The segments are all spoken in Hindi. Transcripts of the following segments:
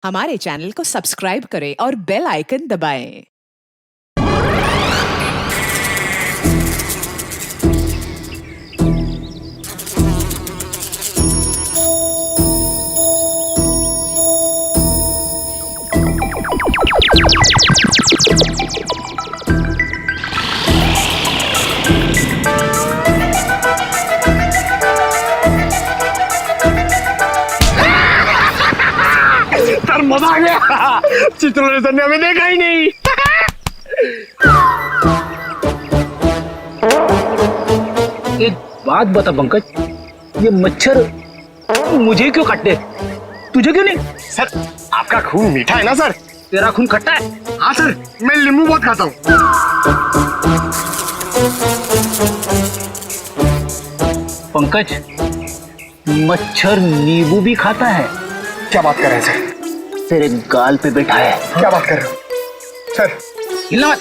हमारे चैनल को सब्सक्राइब करें और बेल आइकन दबाएं। सर मजा आ गया। चित्रलेखन ने हमें देखा ही नहीं। एक बात बता पंकज, ये मच्छर मुझे क्यों काटते, तुझे क्यों नहीं? सर आपका खून मीठा है ना सर? तेरा खून खट्टा है? हाँ सर, मैं नींबू बहुत खाता हूँ। पंकज, मच्छर नींबू भी खाता है? क्या बात कर रहे हैं सर? तेरे गाल पे बैठा है। क्या बात कर रहे हो सर? हिलना मत,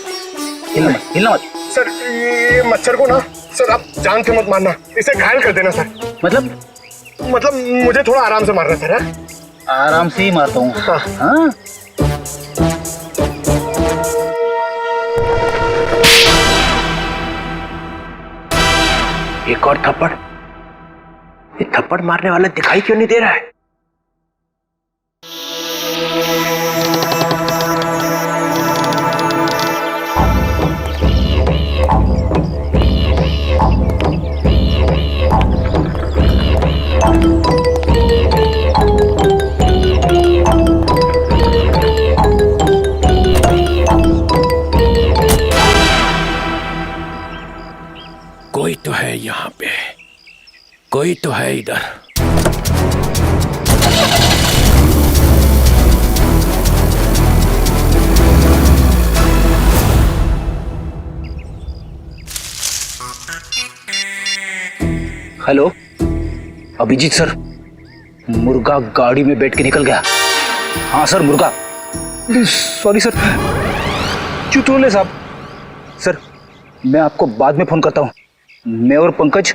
हिलना मत, हिलना मत। सर ये मच्छर को ना सर आप जान से मत मारना, इसे घायल कर देना सर। मतलब मुझे थोड़ा आराम से मारना सर। हाँ? आराम से ही मारता हूँ। हाँ। हाँ? एक और थप्पड़। ये थप्पड़ मारने वाला दिखाई क्यों नहीं दे रहा है? कोई तो है यहाँ पे, कोई तो है इधर। हेलो अभिजीत सर, मुर्गा गाड़ी में बैठ के निकल गया। हाँ सर, मुर्गा। सॉरी सर, चुटोले साहब। सर मैं आपको बाद में फोन करता हूँ। मैं और पंकज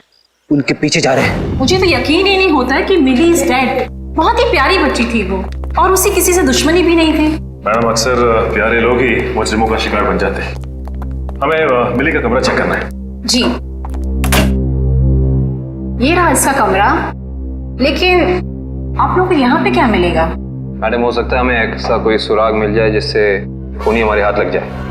उनके पीछे जा रहे हैं। मुझे तो यकीन ही नहीं होता कि मिली इज डेड। बहुत ही प्यारी बच्ची थी वो, और उसे किसी से दुश्मनी भी नहीं थी। मैडम अक्सर प्यारे लोग ही मुजरिमों का शिकार बन जाते हैं। हमें मिली का कमरा चेक करना है। जी, ये रहा इसका कमरा। लेकिन आप लोग को यहाँ पे क्या मिलेगा? मैडम हो सकता है हमें ऐसा कोई सुराग मिल जाए जिससे खूनी हमारे हाथ लग जाए।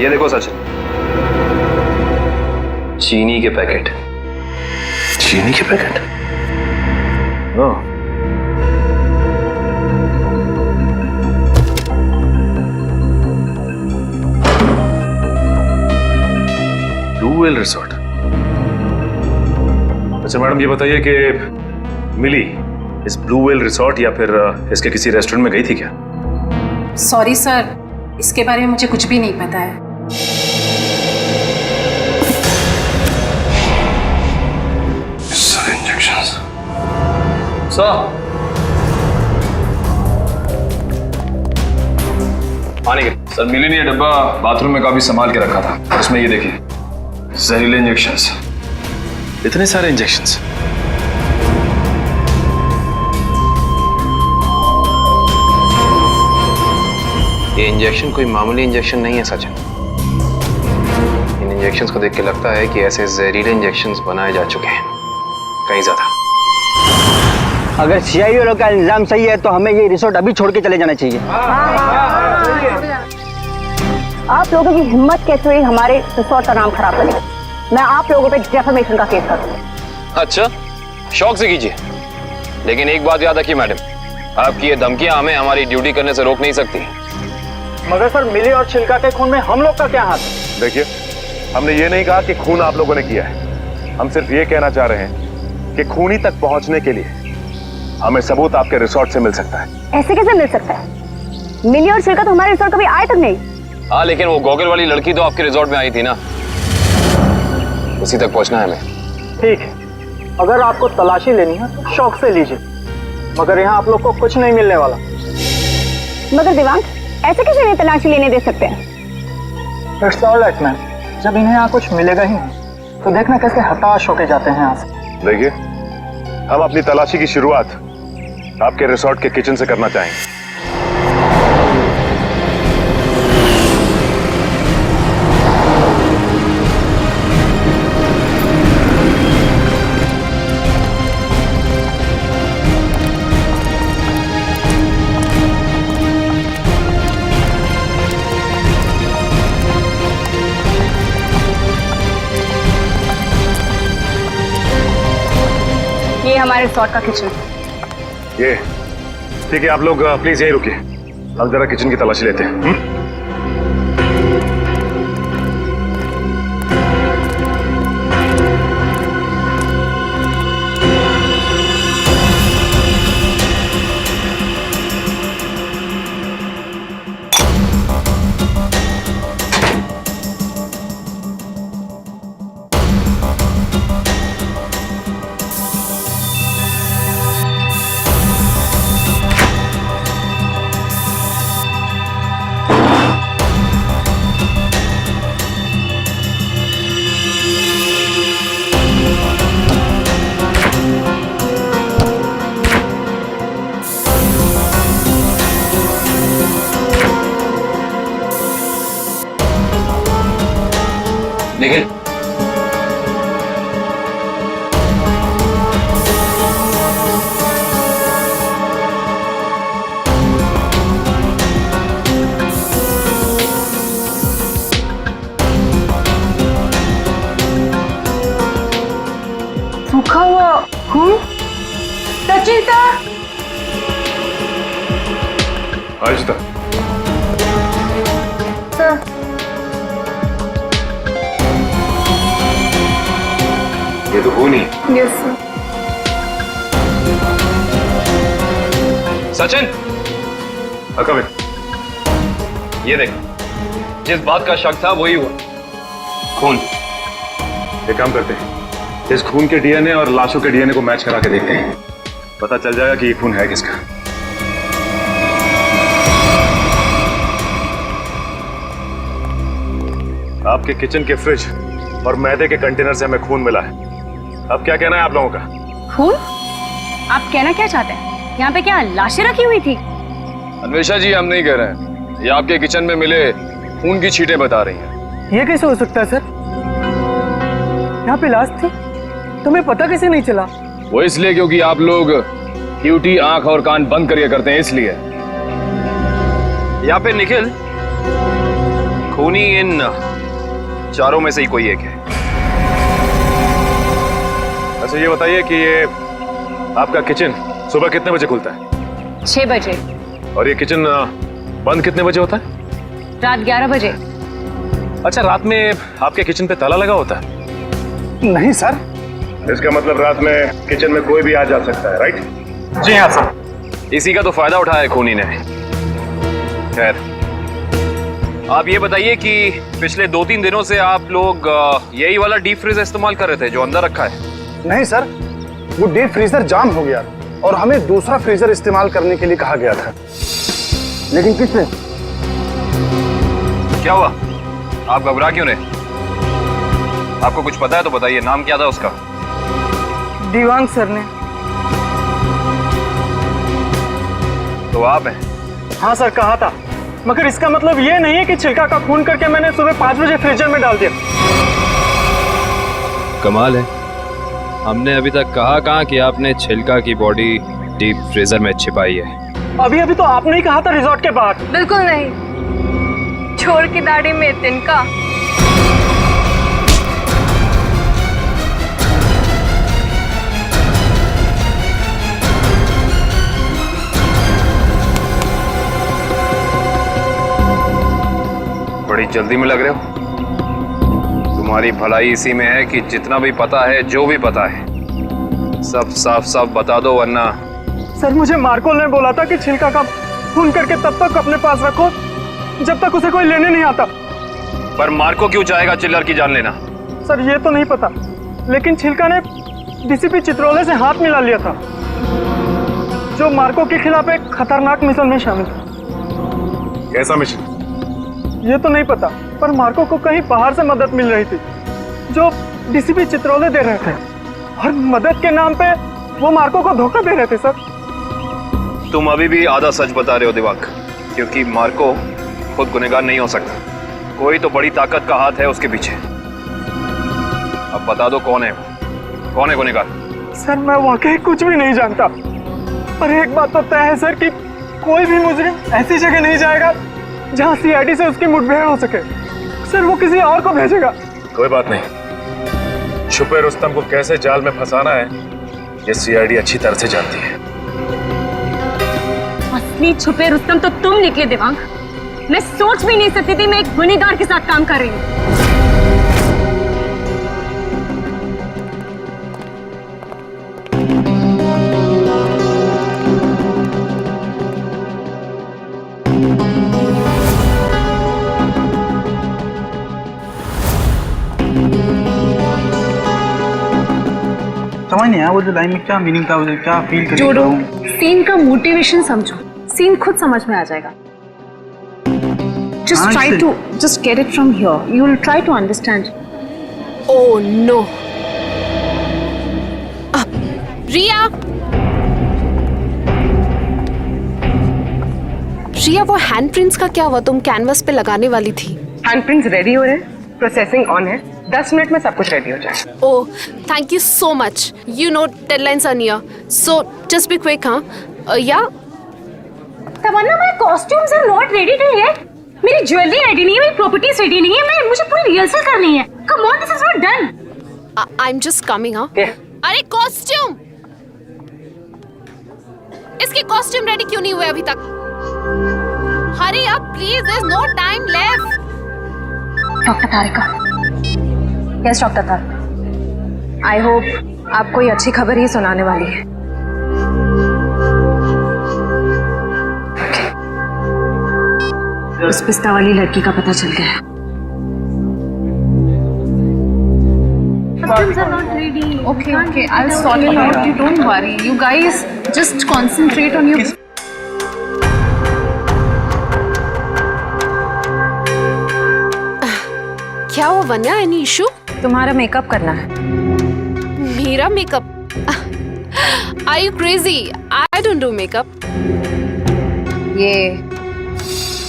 ये देखो सचिन, चीनी के पैकेट। चीनी के पैकेट? Blue whale resort. अच्छा मैडम ये बताइए कि मिली इस ब्लू वेल रिसोर्ट या फिर इसके किसी रेस्टोरेंट में गई थी क्या? सॉरी सर, इसके बारे में मुझे कुछ भी नहीं पता है। पानी के सर, मिली ने ये डब्बा बाथरूम में काफी संभाल के रखा था। उसमें ये देखिए जहरीले इंजेक्शंस। इतने सारे इंजेक्शंस? ये इंजेक्शन कोई मामूली इंजेक्शन नहीं है सचिन। इन इंजेक्शंस को देख के लगता है कि ऐसे जहरीले इंजेक्शंस बनाए जा चुके हैं, कहीं ज्यादा। अगर सीआईडी वालों का इल्जाम सही है तो हमें ये रिसोर्ट अभी छोड़ के चले जाना चाहिए। आप लोगों की हिम्मत कैसे हुई हमारे रिसोर्ट का नाम खराब करने? मैं आप लोगों पे डेफेमेशन का केस कर दूंगी। अच्छा, शौक से कीजिए, लेकिन एक बात याद रखिए मैडम, आपकी ये धमकियां हमें हमारी ड्यूटी करने से रोक नहीं सकती। मगर सर मिली और छिलका के खून में हम लोग का क्या हाथ है? देखिए, हमने ये नहीं कहा कि खून आप लोगों ने किया है। हम सिर्फ ये कहना चाह रहे हैं कि खूनी तक पहुंचने के लिए हमें सबूत आपके रिसोर्ट से मिल सकता है। ऐसे कैसे मिल सकता है? मिली और छिलका तो हमारे रिसोर्ट कभी आए तक नहीं। हाँ, लेकिन वो गॉगल वाली लड़की तो आपके रिजॉर्ट में आई थी ना, उसी तक पहुंचना है हमें। ठीक है, अगर आपको तलाशी लेनी है तो शौक से लीजिए, मगर यहाँ आप लोग को कुछ नहीं मिलने वाला। मगर दिवांग, ऐसे कैसे नहीं तलाशी लेने दे सकते हैं? इट्स ऑल राइट मैम, जब इन्हें यहाँ कुछ मिलेगा ही नहीं तो देखना कैसे हताश होके जाते हैं यहाँ से। देखिए, हम अपनी तलाशी की शुरुआत आपके रिसोर्ट के किचन से करना चाहेंगे। ये हमारे रिसोर्ट का किचन। ये ठीक है, आप लोग प्लीज यहीं रुकिए, हम जरा किचन की तलाशी लेते हैं। निखिल, सूखा हुआ खून। सचिन सर, आज तक सर ये तो खून ही। Yes sir. सचिन, कम ये देख, जिस बात का शक था वही हुआ, खून। एक काम करते हैं, इस खून के डीएनए और लाशों के डीएनए को मैच करा के देखते हैं, पता चल जाएगा कि ये खून है किसका। आपके किचन के फ्रिज और मैदे के कंटेनर से हमें खून मिला है। अब क्या कहना है आप लोगों का? खून? आप कहना क्या चाहते हैं? यहाँ पे क्या लाशें रखी हुई थी? अन्वेषा जी, हम नहीं कह रहे हैं, ये आपके किचन में मिले खून की छींटें बता रही हैं। ये कैसे हो सकता है सर? यहाँ पे लाश थी, तुम्हें पता कैसे नहीं चला? वो इसलिए क्योंकि आप लोग ड्यूटी आंख और कान बंद करके करते हैं, इसलिए। या फिर निखिल, खूनी इन चारों में से ही कोई एक है। अच्छा ये बताइए कि ये आपका किचन सुबह कितने बजे खुलता है? 6 बजे। और ये किचन बंद कितने बजे होता है? रात 11 बजे। अच्छा, रात में आपके किचन पे ताला लगा होता है? नहीं सर। इसका मतलब रात में किचन में कोई भी आ जा सकता है, राइट? जी हाँ सर। इसी का तो फायदा उठाया है खूनी ने। खैर, आप ये बताइए कि पिछले 2-3 दिनों से आप लोग यही वाला डीप फ्रीजर इस्तेमाल कर रहे थे जो अंदर रखा है? नहीं सर, वो डीप फ्रीजर जाम हो गया और हमें दूसरा फ्रीजर इस्तेमाल करने के लिए कहा गया था। लेकिन किसने? क्या हुआ? आप घबरा क्यों रहे? आपको कुछ पता है तो बताइए, नाम क्या था उसका? दीवांग सर ने। तो आप हैं? हाँ सर, कहा था, मगर इसका मतलब ये नहीं है कि छिलका का खून करके मैंने सुबह 5 बजे फ्रीजर में डाल दिया। कमाल है, हमने अभी तक कहा कि आपने छिलका की बॉडी डीप फ्रीजर में छिपाई है। अभी तो आपने ही कहा था रिजॉर्ट के बाहर। बिल्कुल नहीं, छोड़ की दाढ़ी में तिनका। बड़ी जल्दी में लग रहे हो। तुम्हारी भलाई इसी में है कि जितना भी पता है, जो भी पता है, सब साफ साफ बता दो, वरना। सर मुझे मार्को ने बोला था कि छिलका का खून करके तब तक अपने पास रखो जब तक उसे कोई लेने नहीं आता। पर मार्को क्यों चाहेगा चिल्लर की जान लेना? सर ये तो नहीं पता, लेकिन छिलका ने डीसीपी चित्रोले से हाथ मिला लिया था, जो मार्को के खिलाफ एक खतरनाक मिशन में शामिल था। कैसा मिशन? ये तो नहीं पता, पर मार्को को कहीं बाहर से मदद मिल रही थी जो डीसीपी चित्रोले दे रहे थे, और मदद के नाम पे वो मार्को को धोखा दे रहे थे। सर तुम अभी भी आधा सच बता रहे हो दिवाक, क्योंकि मार्को खुद गुनहगार नहीं हो सकता। कोई तो बड़ी ताकत का हाथ है उसके पीछे। अब बता दो कौन है वो? कौन है गुनहगार? सर मैं वाकई कुछ भी नहीं जानता, पर एक बात तो तय है सर कि कोई भी मुजरिम ऐसी जगह नहीं जाएगा जहां सीआईडी से उसकी मुठभेड़ हो सके। सर वो किसी और को भेजेगा। कोई बात नहीं, छुपे रुस्तम को कैसे जाल में फंसाना है ये सीआईडी अच्छी तरह से जानती है। असली छुपे रुस्तम तो तुम निकले दिवांग। मैं सोच भी नहीं सकती थी मैं एक गुनहगार के साथ काम कर रही हूँ। समझ नहीं आया वो जो लाइन में क्या मीनिंग था, वो क्या फील कर जोड़ो, सीन का मोटिवेशन समझो, सीन खुद समझ में आ जाएगा। Just try to just get it from here. You will try to understand. Oh no. रिया, रिया वो हैंडप्रिंट्स का क्या हुआ? तुम कैनवस पे लगाने वाली थी। हैंडप्रिंट्स रेडी हो रहे हैं, प्रोसेसिंग ऑन है, 10 मिनट में सब कुछ रेडी हो जाएगा। Oh, thank you so much. You know deadlines are near, so just be quick. हाँ या Tamanna, my costumes are not ready too yet. मेरी ज्वेलरी रेडी नहीं है, मेरी प्रॉपर्टीज रेडी नहीं है, मुझे पूरी रिहर्सल करनी है। Come on, this is not done. I am just coming. हाँ अरे कॉस्ट्यूम, इसके कॉस्ट्यूम रेडी क्यों नहीं हुए अभी तक? Hurry up please, there is no time left. Doctor Tarika. Yes doctor Tarika, I hope आप कोई अच्छी खबर ही सुनाने वाली है। उस पिस्ता वाली लड़की का पता चल गया। Costumes are not ready. Okay, I'll sort it out. You don't worry. You guys just concentrate on your. क्या हुआ वन्या? Any issue? तुम्हारा मेकअप करना है। मेरा makeup? Are you crazy? I don't do makeup. ये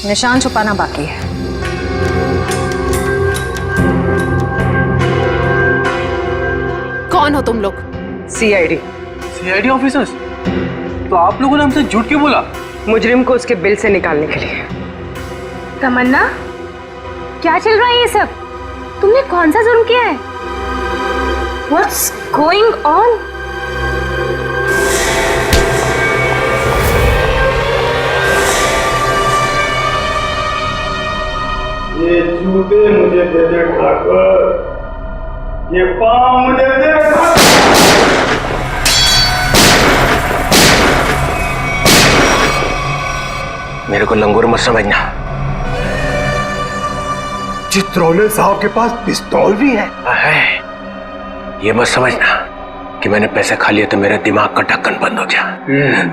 निशान छुपाना बाकी है। कौन हो तुम लोग? CID officers? तो आप लोगों ने हमसे झूठ क्यों बोला? मुजरिम को उसके बिल से निकालने के लिए। तमन्ना, क्या चल रहा है ये सब? तुमने कौन सा जुर्म किया है? What's going on? ये जूते मुझे दे दे ठाकुर, ये पाँव मुझे दे दे। मेरे को लंगूर मत समझना। चित्रोले साहब के पास पिस्तौल भी है। ये मत समझना कि मैंने पैसे खा लिए तो मेरे दिमाग का ढक्कन बंद हो गया।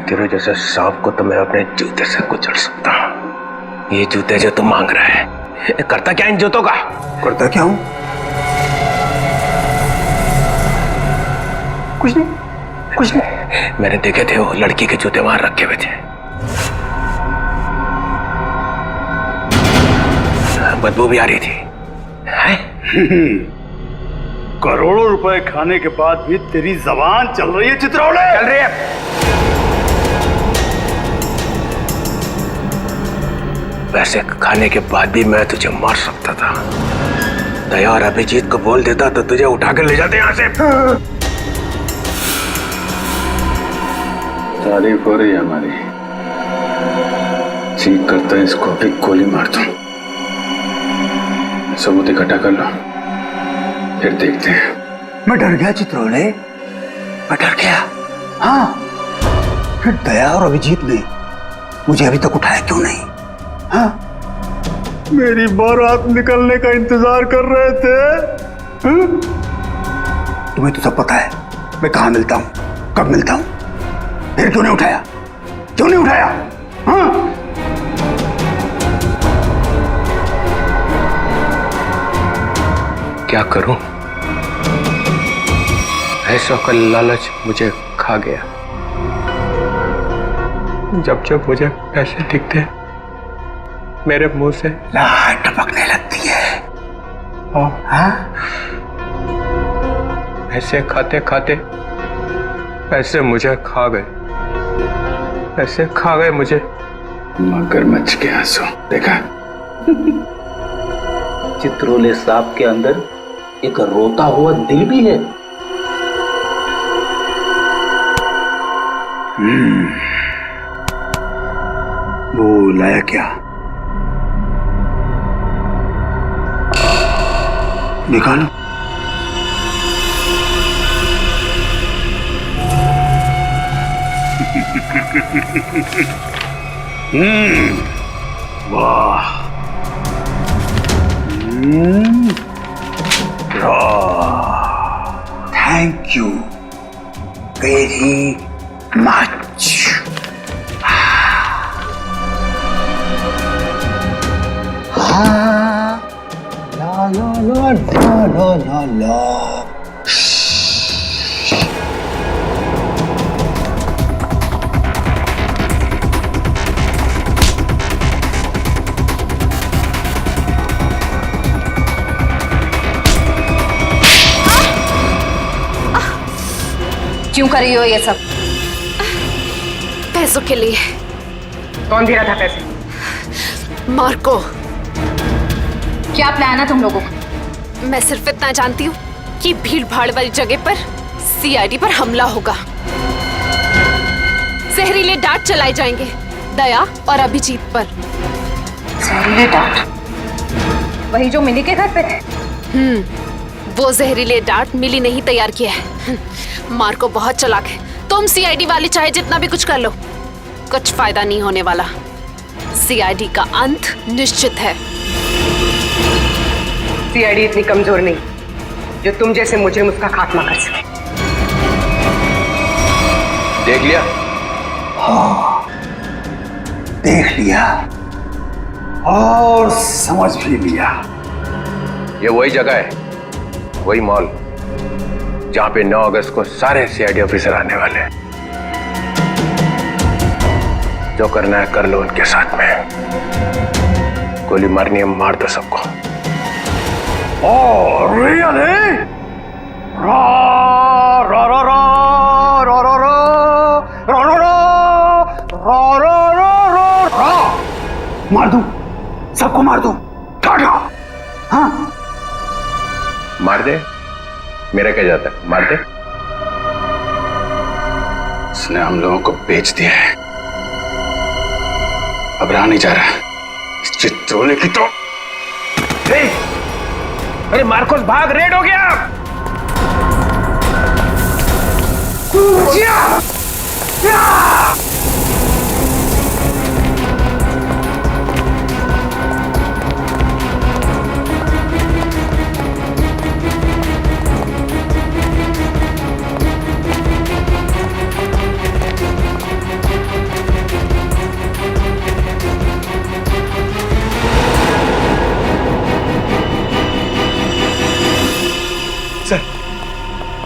तेरे जैसे सांप को तो मैं अपने जूते से कुचल सकता हूँ। ये जूते जो तुम मांग रहा है, करता क्या इन जूतों का? करता क्या हूँ? कुछ नहीं, कुछ नहीं। मैंने देखे थे वो लड़की के जूते वहां रखे हुए थे। बदबू भी आ रही थी। करोड़ों रुपए खाने के बाद भी तेरी जबान चल रही है चित्रौले? चल रही है। पैसे खाने के बाद भी मैं तुझे मार सकता था। दया और अभिजीत को बोल देता तो तुझे उठा कर ले जाते यहाँ से। तारीफ हो रही है हमारी। ठीक करता है इसको भी गोली मार दूं। सबूत इकट्ठा कर लो, फिर देखते हैं। मैं डर गया चित्रोले, मैं डर गया। हाँ, फिर दया और अभिजीत ने मुझे अभी तक उठाया क्यों नहीं? हाँ, मेरी बारात निकलने का इंतजार कर रहे थे। हाँ? तुम्हें तो सब पता है मैं कहाँ मिलता हूँ, कब मिलता हूँ, फिर क्यों नहीं उठाया? क्यों नहीं उठाया? हाँ? क्या करूं? ऐसा का लालच मुझे खा गया। जब जब मुझे पैसे दिखते मेरे मुंह से लार टपकने लगती है। हाँ? पैसे खाते खाते पैसे मुझे खा गए, पैसे खा गए मुझे। मगरमच्छ के आंसू देखा? चित्रोले सांप के अंदर एक रोता हुआ दिल भी है। वो लाया क्या? निकालो। वाह, थैंक यू वेरी मच। ला ला ला ला ला ला ला। क्यों कर रही हो ये सब? पैसों के लिए। कौन दे रहा था पैसे? मार्को। क्या प्लान है तुम लोगों का? मैं सिर्फ इतना जानती हूँ कि भीड़ भाड़ वाली जगह पर सीआईडी पर हमला होगा। जहरीले डांट चलाए जाएंगे दया और अभिजीत पर। जहरीले डांट? वही जो मिली के घर पे थे? वो जहरीले डांट मिली नहीं तैयार किया है। मार्को बहुत चालाक है। तुम सीआईडी वाले चाहे जितना भी कुछ कर लो, कुछ फायदा नहीं होने वाला। सीआईडी का अंत निश्चित है। सीआईडी इतनी कमजोर नहीं जो तुम जैसे मुजरिम उसका खात्मा कर सके। देख लिया? हाँ, देख लिया और समझ भी लिया। ये वही जगह है, वही मॉल जहां पे 9 अगस्त को सारे सीआईडी ऑफिसर आने वाले हैं। जो करना है कर लो उनके साथ में। गोली मारनी है, मार दो सबको। Oh, really? Ra ra ra ra ra ra ra ra ra ra ra ra ra ra। मार दूं, सबको मार दूं, टाटा। हाँ, मार दे, मेरा क्या जाता है, मार दे। इसने हम लोगों को बेच दिया है, अब रहा नहीं जा रहा। इस चित्रोले की तो अरे मार्कोस भाग, रेड हो गया।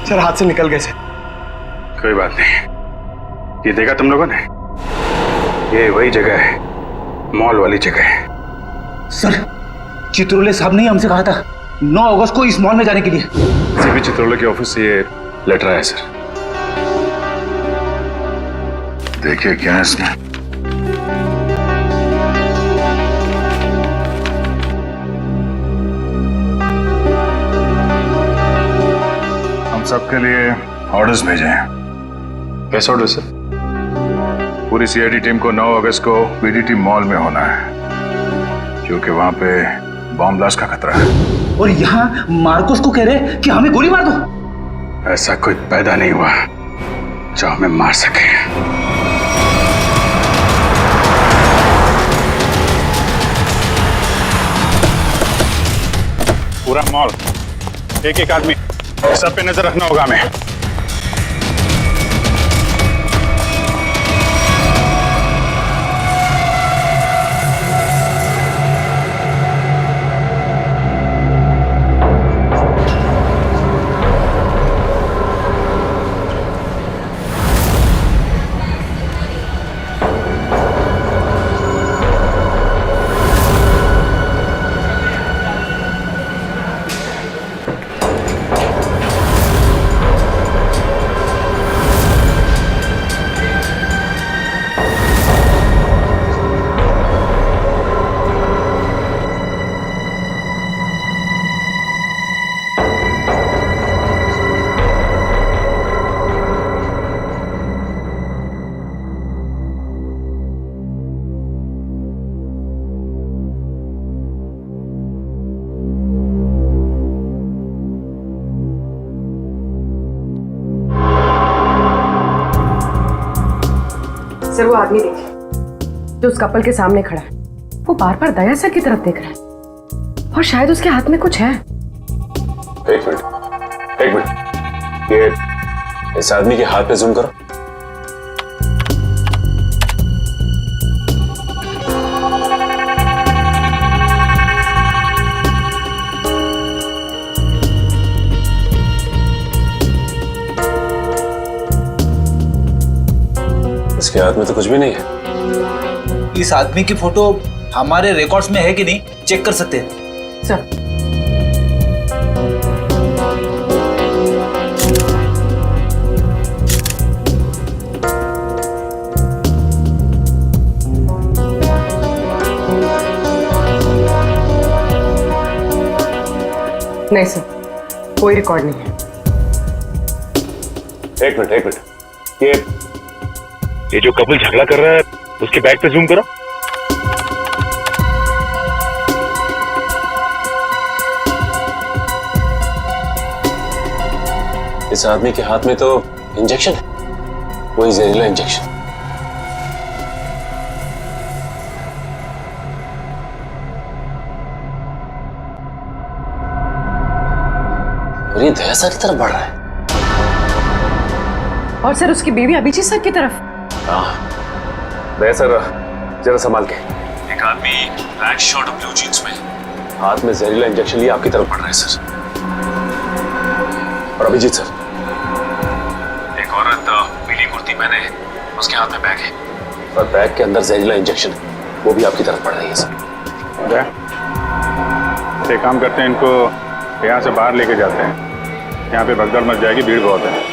सर हाथ से निकल गए सर। कोई बात नहीं, ये देखा तुम लोगों ने? ये वही जगह है, मॉल वाली जगह है। सर, चित्रोले साहब ने हमसे कहा था 9 अगस्त को इस मॉल में जाने के लिए। सीपी चित्रोले के ऑफिस से ये लेटर आया सर। देखिए क्या है इसमें। हम सबके लिए ऑर्डर्स भेजे हैं। कैसे ऑर्डर सर? पूरी सीआईडी टीम को 9 अगस्त को बीडीटी मॉल में होना है, क्योंकि वहां पे बॉम्ब ब्लास्ट का खतरा है। और यहाँ मार्कोस को कह रहे कि हमें गोली मार दो। ऐसा कोई पैदा नहीं हुआ जो हमें मार सके। पूरा मॉल, एक एक आदमी, सब पे नजर रखना होगा हमें। सर वो आदमी देखिए जो उस कपल के सामने खड़ा है, वो बार बार दया सर की तरफ देख रहा है और शायद उसके हाथ में कुछ है। एक मिनट, ये इस आदमी के हाथ पे जूम करो। इसके हाथ में तो कुछ भी नहीं है। इस आदमी की फोटो हमारे रिकॉर्ड्स में है कि नहीं चेक कर सकते हैं सर। नहीं सर, कोई रिकॉर्ड नहीं है। एक मिनट, ये जो कपल झगड़ा कर रहा है उसके बैग पे जूम करो। इस आदमी के हाथ में तो इंजेक्शन है, वही जहरीला इंजेक्शन। और ये दया सर की तरफ बढ़ रहा है। और सर उसकी बीवी अभिजीत सर की तरफ। दया सर जरा संभाल के। एक आदमी ब्लैक शर्ट और ब्लू जींस में हाथ में जहरीला इंजेक्शन लिए आपकी तरफ बढ़ रहा है सर। और अभिजीत सर, एक औरत पीली कुर्ती पहने, उसके हाथ में बैग है और बैग के अंदर जहरीला इंजेक्शन है, वो भी आपकी तरफ बढ़ रही है सर। एक काम करते हैं, इनको यहाँ से बाहर लेके जाते हैं। यहाँ पे भगदड़ मच जाएगी, भीड़ बहुत है।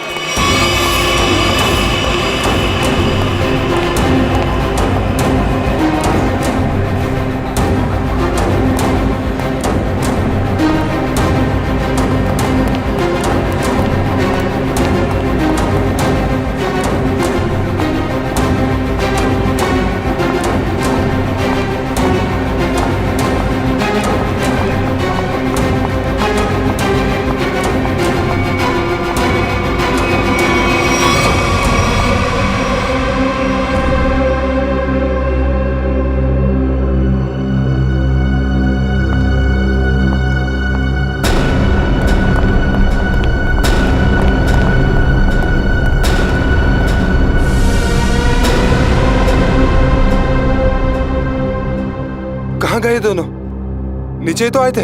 कहाँ गए दोनों? नीचे ही तो आए थे।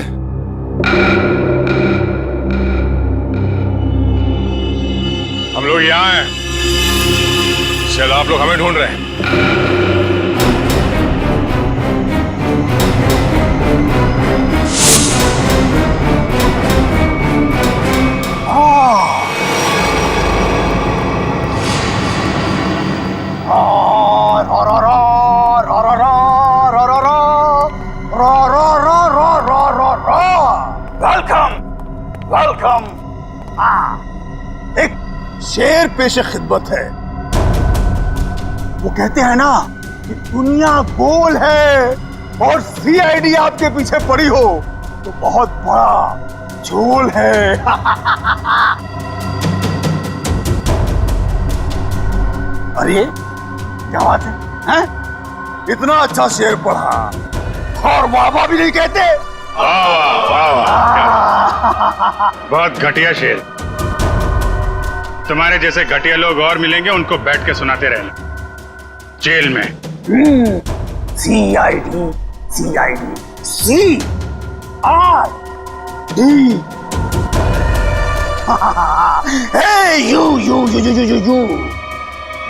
हम लोग यहाँ हैं, शायद आप लोग हमें ढूंढ रहे हैं। वेलकम। एक शेर पेश खिदमत है। वो कहते हैं ना कि दुनिया गोल है और सीआईडी आपके पीछे पड़ी हो तो बहुत बड़ा झोल है। अरे क्या बात है? इतना अच्छा शेर पढ़ा और वाह भी नहीं कहते। बहुत घटिया शेर। तुम्हारे जैसे घटिया लोग और मिलेंगे, उनको बैठ के सुनाते रहना जेल में। CID CID CID hey you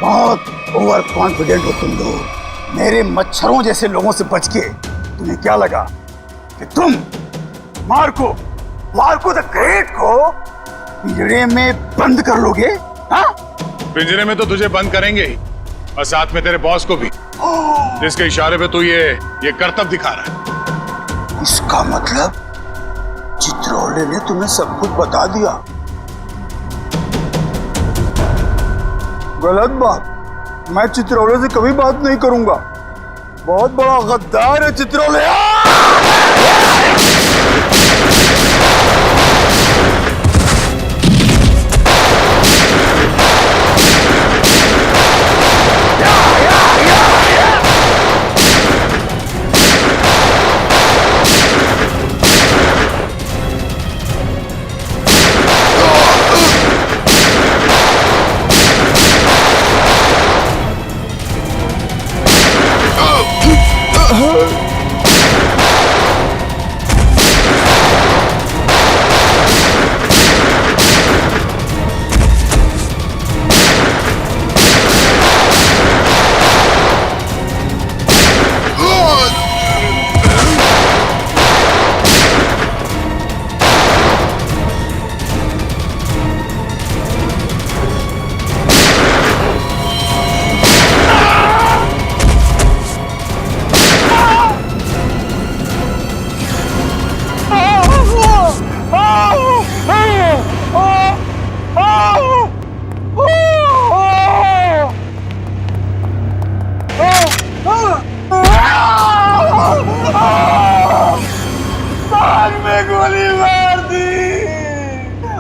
बहुत ओवर कॉन्फिडेंट हो तुम लोग। मेरे मच्छरों जैसे लोगों से बच के तुम्हें क्या लगा कि तुम मार्को द ग्रेट को पिंजरे में बंद कर लोगे? हाँ? पिंजरे में तो तुझे बंद करेंगे ही, और साथ में तेरे बॉस को भी, जिसके इशारे पे तू ये करतब दिखा रहा है। इसका मतलब चित्रोले ने तुम्हें सब कुछ बता दिया। गलत बात। मैं चित्रोले से कभी बात नहीं करूंगा। बहुत बड़ा गद्दार है चित्रोले।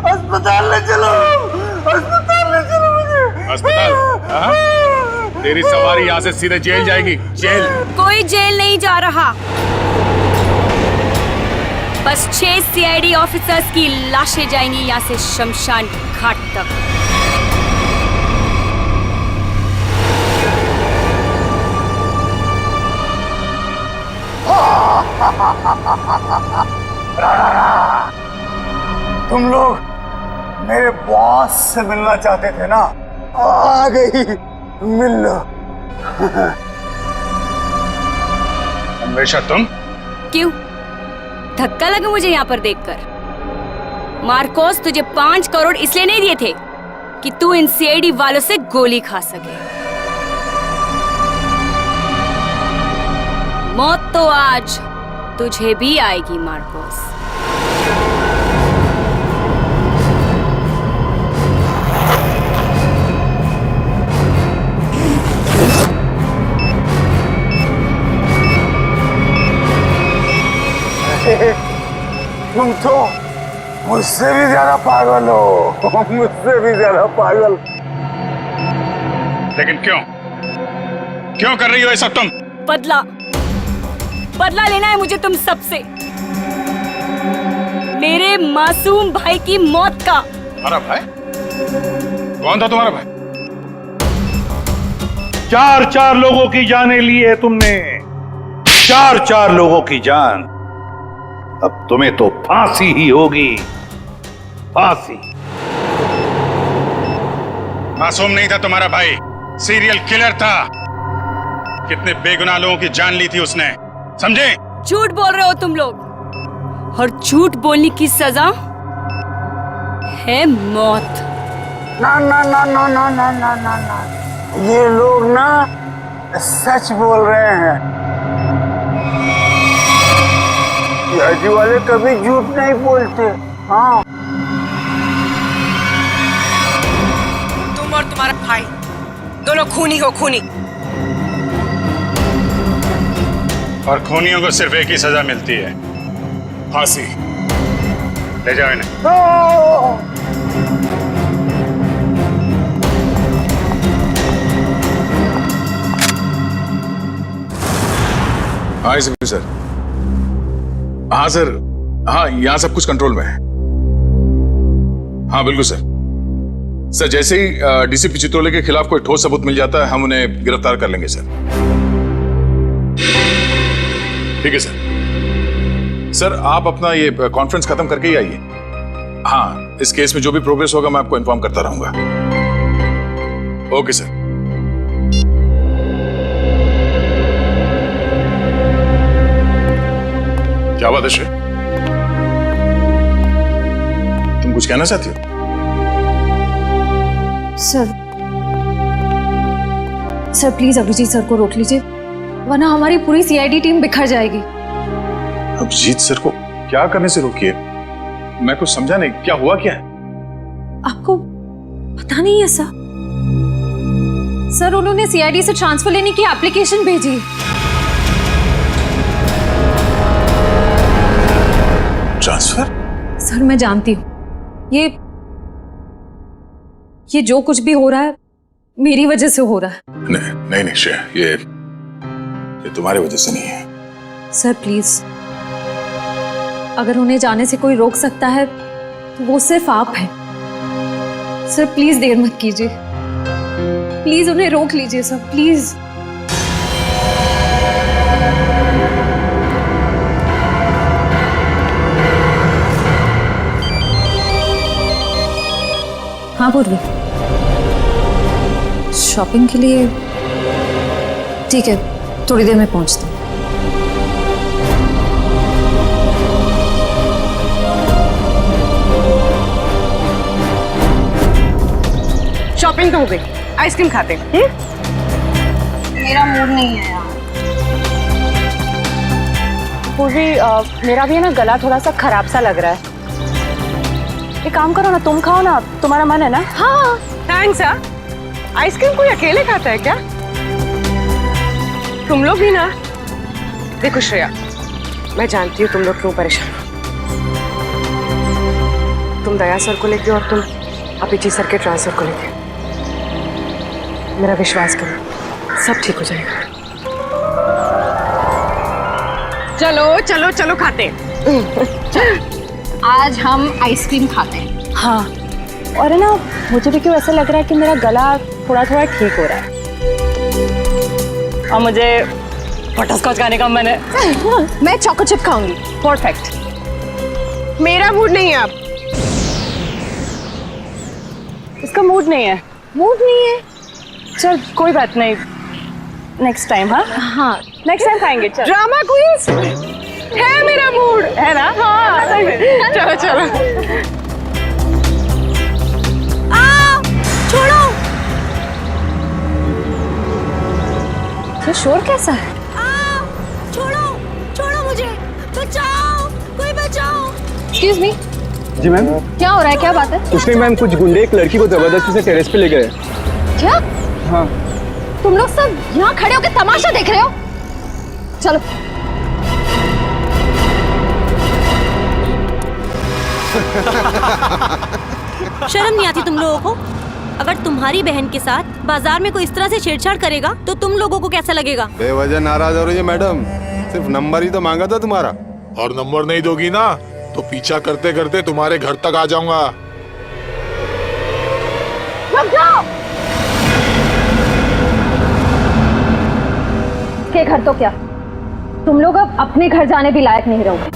अस्पताल ले चलो मुझे। अस्पताल? तेरी सवारी यहाँ से सीधे जेल जाएगी। जेल? कोई जेल नहीं जा रहा, बस 6 सीआईडी ऑफिसर्स की लाशें जाएंगी यहाँ से शमशान घाट तक। तुम लोग मेरे बॉस से मिलना चाहते थे ना? आ गई, मिल लो। हमेशा तुम? क्यों धक्का लगा मुझे यहाँ पर देखकर? मार्कोस तुझे 5 करोड़ इसलिए नहीं दिए थे कि तू इन सीआईडी वालों से गोली खा सके। मौत तो आज तुझे भी आएगी मार्कोस। तुम तो मुझसे भी ज्यादा पागल हो, मुझसे भी ज्यादा पागल। लेकिन क्यों कर रही हो ये सब तुम? बदला लेना है मुझे तुम सबसे, मेरे मासूम भाई की मौत का। हमारा भाई? कौन था तुम्हारा भाई? 4 लोगों की जानें ली है तुमने, 4 लोगों की जान। अब तुम्हें तो फांसी ही होगी, फांसी। मासूम नहीं था तुम्हारा भाई, सीरियल किलर था। कितने बेगुनाह लोगों की जान ली थी उसने, समझे? झूठ बोल रहे हो तुम लोग, और झूठ बोलने की सजा है मौत। ना ना ना ना ना ना ना ना ना, ये लोग ना सच बोल रहे हैं। सीआईडी वाले कभी झूठ नहीं बोलते। हाँ, तुम और तुम्हारा भाई दोनों खूनी हो, खूनी। और खूनियों को सिर्फ एक ही सजा मिलती है, फांसी। ले जाओ इन्हें। हाँ एसपी सर। हाँ सर, हाँ यहाँ सब कुछ कंट्रोल में है। हाँ बिल्कुल सर। सर जैसे ही डीसीपी चित्रोले के खिलाफ कोई ठोस सबूत मिल जाता है हम उन्हें गिरफ्तार कर लेंगे सर। ठीक है सर। सर आप अपना ये कॉन्फ्रेंस खत्म करके ही आइए। हाँ, इस केस में जो भी प्रोग्रेस होगा मैं आपको इन्फॉर्म करता रहूंगा। Okay sir. क्या बात है श्रेय, तुम कुछ कहना चाहती हो? सर प्लीज अभिजीत सर को रोक लीजिए, वरना हमारी पूरी सीआईडी टीम बिखर जाएगी। अभिजीत सर को क्या करने से रोकिए? मैं कुछ समझा नहीं, क्या हुआ क्या है? आपको पता नहीं है सर? सर उन्होंने सीआईडी से ट्रांसफर लेने की एप्लीकेशन भेजी। ट्रांसफर? सर मैं जानती हूँ ये जो कुछ भी हो रहा है मेरी वजह से हो रहा है। नहीं नहीं श्रेय, ये तुम्हारी वजह से नहीं है। सर प्लीज, अगर उन्हें जाने से कोई रोक सकता है तो वो सिर्फ आप हैं। सर प्लीज देर मत कीजिए, प्लीज उन्हें रोक लीजिए सर, प्लीज। हाँ पूर्वी, शॉपिंग के लिए? ठीक है, थोड़ी देर में पहुंचती हूँ। शॉपिंग तो हो गई, आइसक्रीम खाते हैं। मेरा मूड नहीं है यार। पूर्वी, मेरा भी है ना गला थोड़ा सा खराब सा लग रहा है। एक काम करो ना, तुम खाओ ना, तुम्हारा मन है ना? हाँ थैंक्स। आइसक्रीम कोई अकेले खाता है क्या? तुम लोग भी ना। देखो श्रेया, मैं जानती हूँ तुम लोग क्यों परेशान हो। तुम दया सर को लेके और तुम अभिजीत सर के ट्रांसफर को लेके। मेरा विश्वास करो, सब ठीक हो जाएगा। चलो चलो चलो खाते आज हम आइसक्रीम खाते हैं। हाँ, और है ना, मुझे भी क्यों ऐसा लग रहा है कि मेरा गला थोड़ा थोड़ा ठीक हो रहा है। और मुझे बटरस्कॉच खाने का मन है। मैं चॉको चिप खाऊंगी। परफेक्ट। मेरा मूड नहीं है अब। इसका मूड नहीं है। मूड नहीं है? चल कोई बात नहीं, नेक्स्ट टाइम। हाँ हाँ नेक्स्ट टाइम खाएंगे। चल ड्रामा क्वींस है, मेरा मूड है ना? हाँ चलो चलो। छोड़ो। ये शोर कैसा है? छोड़ो छोड़ो मुझे, बचाओ, कोई बचाओ। Excuse me. जी मैम। क्या हो रहा है, क्या बात है? कुछ नहीं मैम, कुछ गुंडे एक लड़की को जबरदस्ती से टेरेस पे ले गए। क्या? हाँ। तुम लोग सब यहाँ खड़े होकर तमाशा देख रहे हो? चलो। शर्म नहीं आती तुम लोगों को? अगर तुम्हारी बहन के साथ बाजार में कोई इस तरह से छेड़छाड़ करेगा तो तुम लोगों को कैसा लगेगा? बेवजह नाराज हो रही है मैडम, सिर्फ नंबर ही तो मांगा था तुम्हारा। और नंबर नहीं दोगी ना तो पीछा करते करते तुम्हारे घर तक आ जाऊंगा। रुक जाओ। के घर तो क्या, तुम लोग अब अपने घर जाने भी लायक नहीं रहोगे।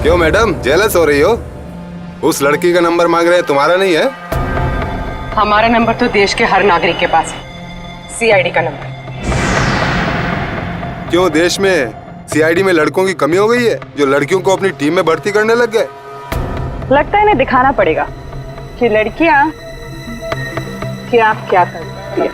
क्यों मैडम, जेलस हो रही हो? उस लड़की का नंबर मांग रहे हैं, तुम्हारा नहीं है? हमारा नंबर तो देश के हर नागरिक के पास है, सीआईडी का नंबर। क्यों देश में सीआईडी में लड़कों की कमी हो गई है जो लड़कियों को अपनी टीम में भर्ती करने लग गए? लगता है इन्हें दिखाना पड़ेगा कि लड़कियां क्या क्या करती है।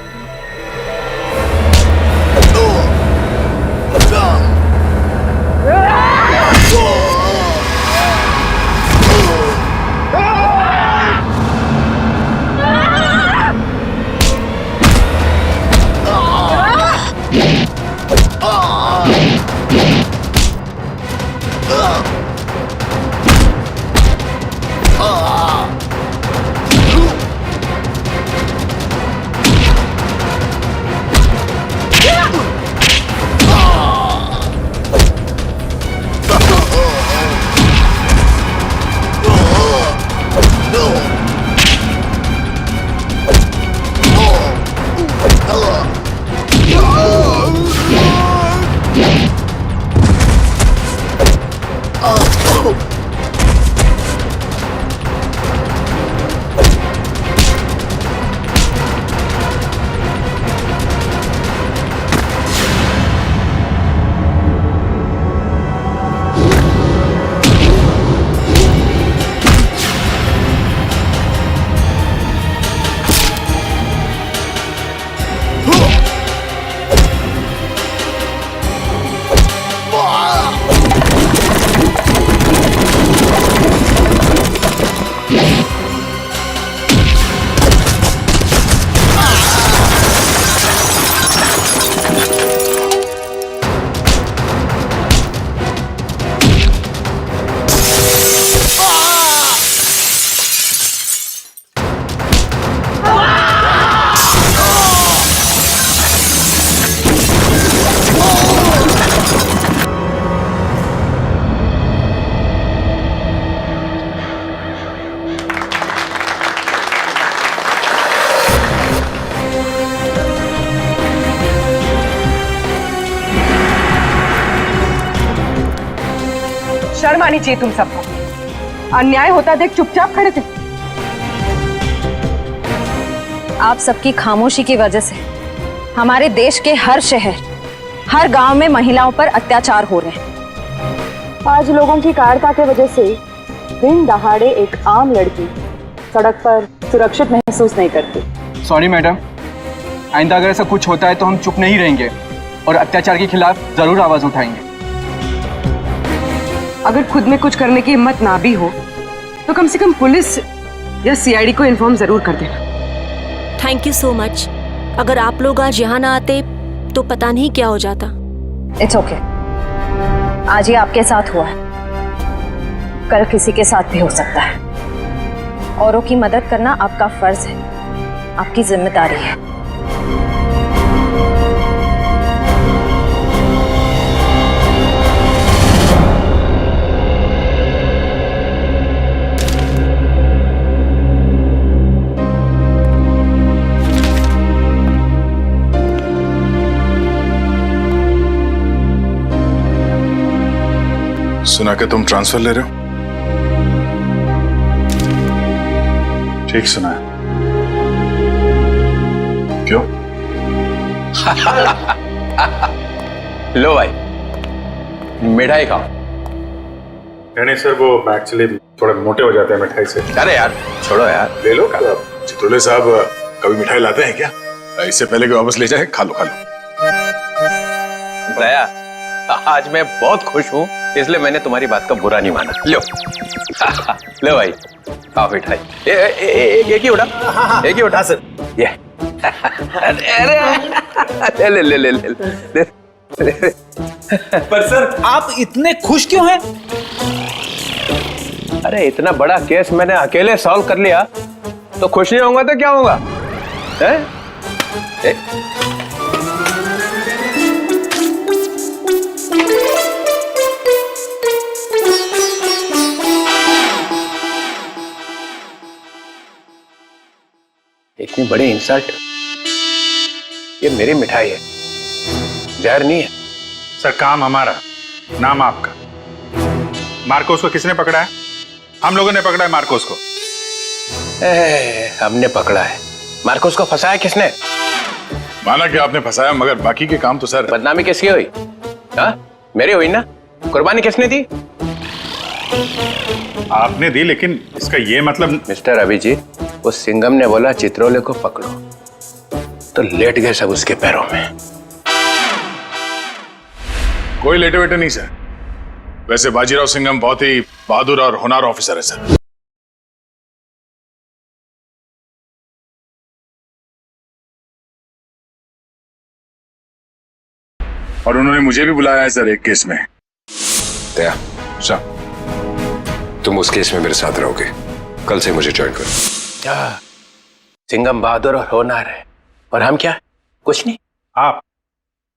शर्म आनी चाहिए तुम सबको। अन्याय होता देख चुपचाप खड़े थे। आप सबकी खामोशी की वजह से हमारे देश के हर शहर, हर गांव में महिलाओं पर अत्याचार हो रहे हैं। आज लोगों की कायरता की वजह से दिन दहाड़े एक आम लड़की सड़क पर सुरक्षित महसूस नहीं करती। सॉरी मैडम, आइंदा अगर ऐसा कुछ होता है तो हम चुप नहीं रहेंगे और अत्याचार के खिलाफ जरूर आवाज उठाएंगे। अगर खुद में कुछ करने की हिम्मत ना भी हो तो कम से कम पुलिस या सीआईडी को इन्फॉर्म जरूर कर देना। Thank you so much. अगर आप लोग आज यहाँ ना आते तो पता नहीं क्या हो जाता। It's okay. आज ये आपके साथ हुआ है, कल किसी के साथ भी हो सकता है। औरों की मदद करना आपका फर्ज है, आपकी जिम्मेदारी है। सुना कि तुम ट्रांसफर ले रहे हो? ठीक सुना है। क्यों? लो भाई, मिठाई खाओ। नहीं सर, वो एक्चुअली थोड़े मोटे हो जाते हैं मिठाई से। अरे यार छोड़ो यार, ले लो। चित्रोले साहब कभी मिठाई लाते हैं क्या? इससे पहले कि वापस ले जाए, खा लो खा लो। दया, आज मैं बहुत खुश हूँ, इसलिए मैंने तुम्हारी बात का बुरा नहीं माना। लो लो भाई, खाओ मिठाई। एक ही उड़ा, एक ही उठा सर। ये अरे ले ले ले ले ले। पर सर आप इतने खुश क्यों हैं? अरे इतना बड़ा केस मैंने अकेले सॉल्व कर लिया, तो खुश नहीं होऊंगा तो क्या होगा? इतनी बड़ी इंसल्ट, ये मेरी मिठाई है, जहर नहीं है। सर काम हमारा, नाम आपका। मार्कोस को किसने पकड़ा है? हम लोगों ने पकड़ा है मार्कोस को। हमने पकड़ा है। मार्कोस को फंसाया किसने? माना कि आपने फंसाया, मगर बाकी के काम तो सर। बदनामी किसकी हुई? हाँ मेरी हुई ना। कुर्बानी किसने दी? आपने दी, लेकिन इसका ये मतलब। मिस्टर अभिजीत, उस सिंघम ने बोला चित्रोले को पकड़ो, तो लेट गए सब उसके पैरों में। कोई लेटे वेटे नहीं सर। वैसे बाजीराव सिंघम बहुत ही बहादुर और होनहार ऑफिसर है सर। और उन्होंने मुझे भी बुलाया है सर एक केस में। दया, तुम उस केस में मेरे साथ रहोगे। कल से मुझे ज्वाइन करो। सिंघम बहादुर और होनहार है, और हम क्या? कुछ नहीं। आप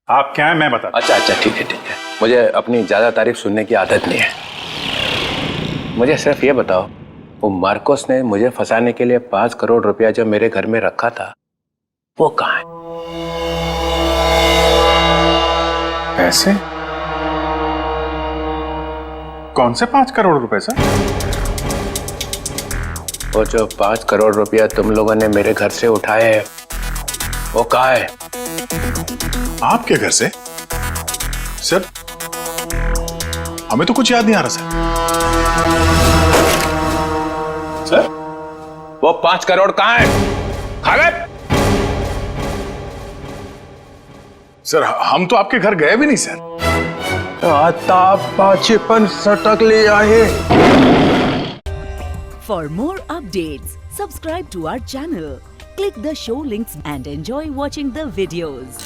आप क्या है मैं बता। अच्छा अच्छा ठीक है ठीक है, मुझे अपनी ज्यादा तारीफ सुनने की आदत नहीं है। मुझे सिर्फ ये बताओ, वो मार्कोस ने मुझे फंसाने के लिए 5 करोड़ रुपया जो मेरे घर में रखा था वो कहाँ है? पैसे? कौन से 5 करोड़ रुपए सर? वो जो 5 करोड़ रुपया तुम लोगों ने मेरे घर से उठाए हैं वो कहाँ है? आपके घर से? सर हमें तो कुछ याद नहीं आ रहा सर। वो 5 करोड़ कहाँ है? खा गए? सर हम तो आपके घर गए भी नहीं सर। आता पाचेपन सटक ले आए। For more updates, subscribe to our channel, click the show links and enjoy watching the videos.